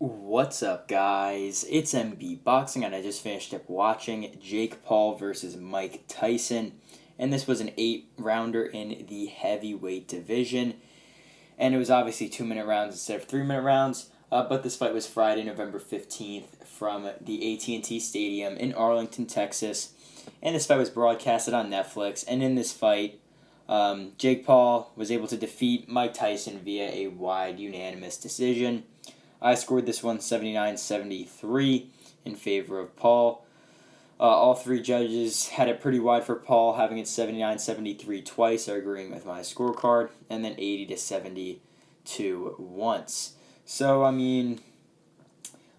What's up, guys? It's MB Boxing, and I just finished up watching Jake Paul versus Mike Tyson. And this was an 8-rounder in the heavyweight division. And it was obviously 2-minute rounds instead of 3-minute rounds. But this fight was Friday, November 15th from the AT&T Stadium in Arlington, Texas. And this fight was broadcasted on Netflix. And in this fight, Jake Paul was able to defeat Mike Tyson via a wide unanimous decision. I scored this one 79-73 in favor of Paul. All three judges had it pretty wide for Paul, having it 79-73 twice, agreeing with my scorecard, and then 80-72 once. So,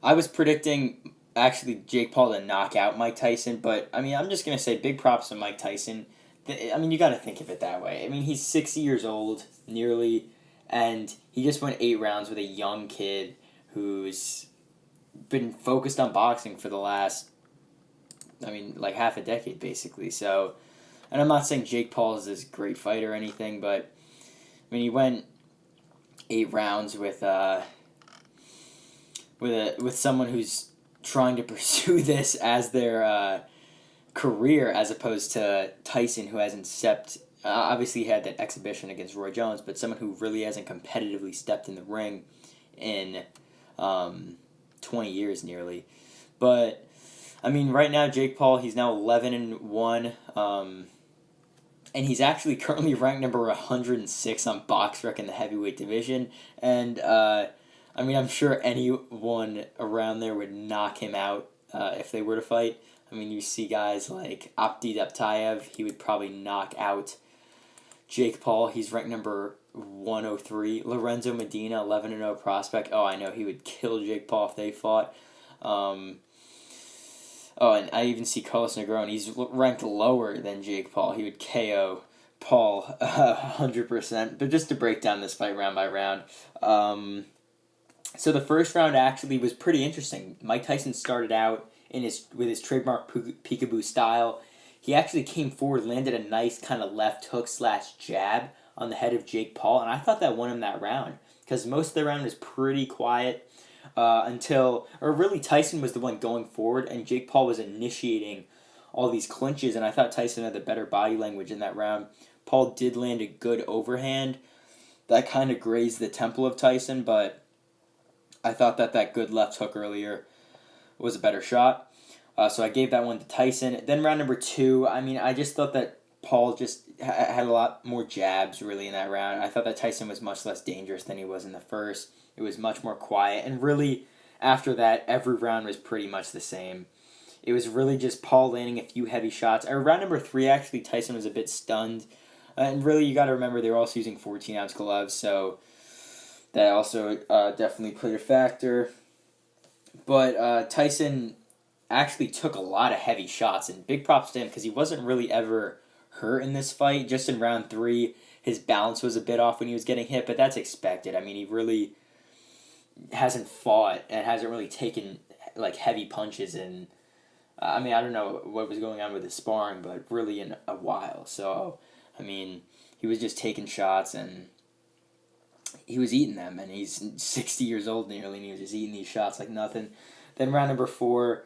I was predicting actually Jake Paul to knock out Mike Tyson, but I'm just going to say big props to Mike Tyson. You got to think of it that way. He's 60 years old, nearly, and he just went 8 rounds with a young kid who's been focused on boxing for the last, half a decade, basically. So, and I'm not saying Jake Paul is this great fighter or anything, but, he went 8 rounds with someone who's trying to pursue this as their career, as opposed to Tyson, who hasn't stepped. Obviously, he had that exhibition against Roy Jones, but someone who really hasn't competitively stepped in the ring in 20 years nearly. But right now Jake Paul, he's now 11-1, and he's actually currently ranked number 106 on BoxRec in the heavyweight division. And I'm sure anyone around there would knock him out if they were to fight. You see guys like Abdi Daptayev, he would probably knock out Jake Paul. He's ranked number 103. Lorenzo Medina, 11-0 prospect. Oh, I know he would kill Jake Paul if they fought. And I even see Carlos Negron. He's ranked lower than Jake Paul. He would KO Paul 100%. But just to break down this fight round by round. So the first round actually was pretty interesting. Mike Tyson started out with his trademark peekaboo style. He actually came forward, landed a nice kind of left hook / jab on the head of Jake Paul, and I thought that won him that round, because most of the round was pretty quiet really Tyson was the one going forward, and Jake Paul was initiating all these clinches, and I thought Tyson had the better body language in that round. Paul did land a good overhand that kind of grazed the temple of Tyson, but I thought that good left hook earlier was a better shot. So I gave that one to Tyson. Then round number 2, I just thought that Paul just had a lot more jabs really in that round. I thought that Tyson was much less dangerous than he was in the first. It was much more quiet. And really, after that, every round was pretty much the same. It was really just Paul landing a few heavy shots. Round number 3, actually, Tyson was a bit stunned. And really, you got to remember, they were also using 14-ounce gloves, so that also definitely played a factor. But Tyson actually took a lot of heavy shots, and big props to him, because he wasn't really ever hurt in this fight. Just in round 3, his balance was a bit off when he was getting hit, but that's expected. He really hasn't fought and hasn't really taken heavy punches in, I don't know what was going on with his sparring, but really in a while. So, he was just taking shots, and he was eating them, and he's 60 years old nearly, and he was just eating these shots like nothing. Then round number 4,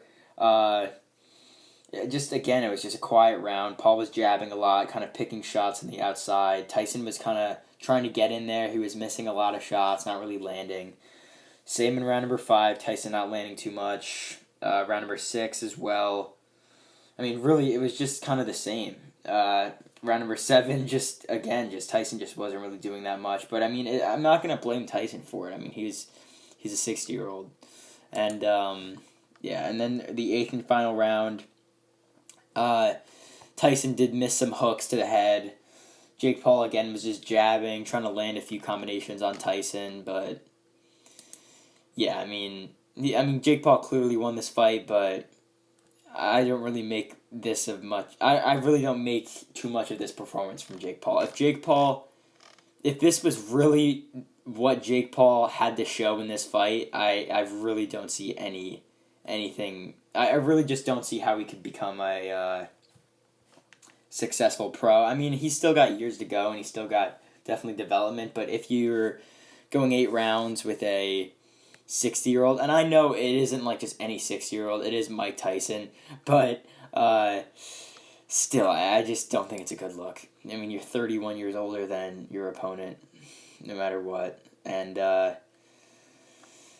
just again, it was just a quiet round. Paul was jabbing a lot, kind of picking shots on the outside. Tyson was kind of trying to get in there. He was missing a lot of shots, not really landing. Same in round number 5, Tyson not landing too much. Round number 6 as well. Really, it was just kind of the same. Round number 7, just Tyson just wasn't really doing that much. But I'm not gonna blame Tyson for it. He's a 60-year-old, and and then the 8th and final round, Tyson did miss some hooks to the head. Jake Paul again was just jabbing, trying to land a few combinations on Tyson, but yeah, Jake Paul clearly won this fight, but I don't really make this of much. I really don't make too much of this performance from Jake Paul. If this was really what Jake Paul had to show in this fight, I really don't see anything. I really just don't see how he could become a successful pro. He's still got years to go, and he's still got definitely development, but if you're going 8 rounds with a 60-year-old, and I know it isn't like just any 60-year-old. It is Mike Tyson, but still, I just don't think it's a good look. I mean, you're 31 years older than your opponent, no matter what, and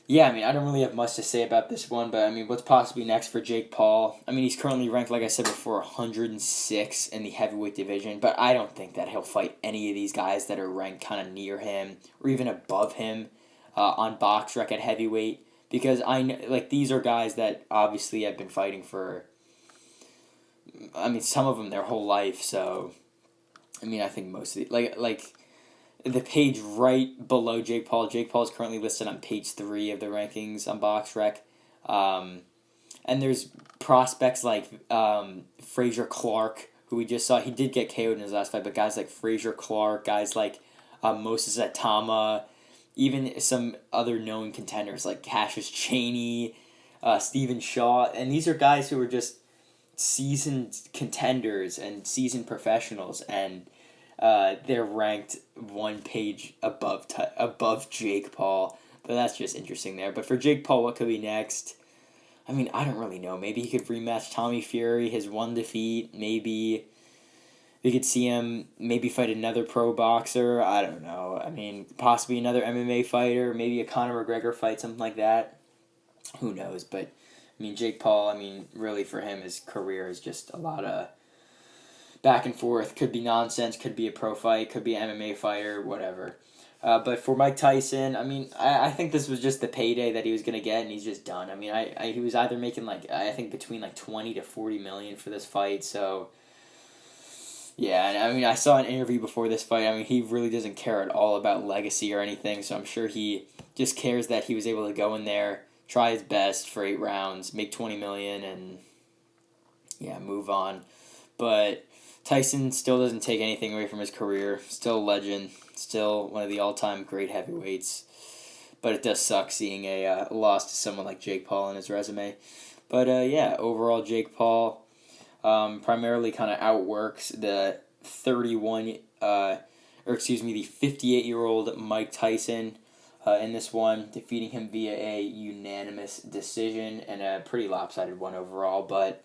yeah, I mean, I don't really have much to say about this one, but I mean, what's possibly next for Jake Paul? I mean, he's currently ranked, like I said before, 106 in the heavyweight division, but I don't think that he'll fight any of these guys that are ranked kind of near him or even above him on BoxRec at heavyweight, because I know, like, these are guys that obviously have been fighting for, I mean, some of them their whole life. So, I mean, I think most of like the page right below Jake Paul. Jake Paul is currently listed on page 3 of the rankings on BoxRec. And there's prospects like Frazier Clark, who we just saw. He did get KO'd in his last fight, but guys like Frazier Clark, guys like Moses Atama, even some other known contenders like Cassius Chaney, Stephen Shaw. And these are guys who are just seasoned contenders and seasoned professionals, and they're ranked one page above Jake Paul. But that's just interesting there. But for Jake Paul, what could be next? I mean, I don't really know. Maybe he could rematch Tommy Fury, his one defeat. Maybe we could see him maybe fight another pro boxer. I don't know. I mean, possibly another MMA fighter. Maybe a Conor McGregor fight, something like that. Who knows? But, I mean, Jake Paul, I mean, really for him, his career is just a lot of back and forth. Could be nonsense, could be a pro fight, could be an MMA fighter, whatever. But for Mike Tyson, I mean, I think this was just the payday that he was going to get, and he's just done. I mean, he was either making, like, I think between, like, 20 to 40 million for this fight, so yeah. And I mean, I saw an interview before this fight. I mean, he really doesn't care at all about legacy or anything, so I'm sure he just cares that he was able to go in there, try his best for 8 rounds, make 20 million, and yeah, move on. But Tyson still doesn't take anything away from his career. Still a legend. Still one of the all-time great heavyweights. But it does suck seeing a loss to someone like Jake Paul in his resume. But yeah, overall Jake Paul primarily kind of outworks the the 58-year-old Mike Tyson in this one, defeating him via a unanimous decision and a pretty lopsided one overall. But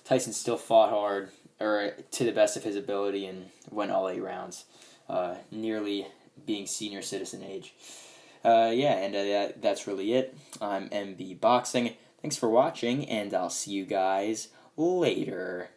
Tyson still fought hard, or to the best of his ability, and went all 8 rounds, nearly being senior citizen age. That's really it. I'm MB Boxing. Thanks for watching, and I'll see you guys later.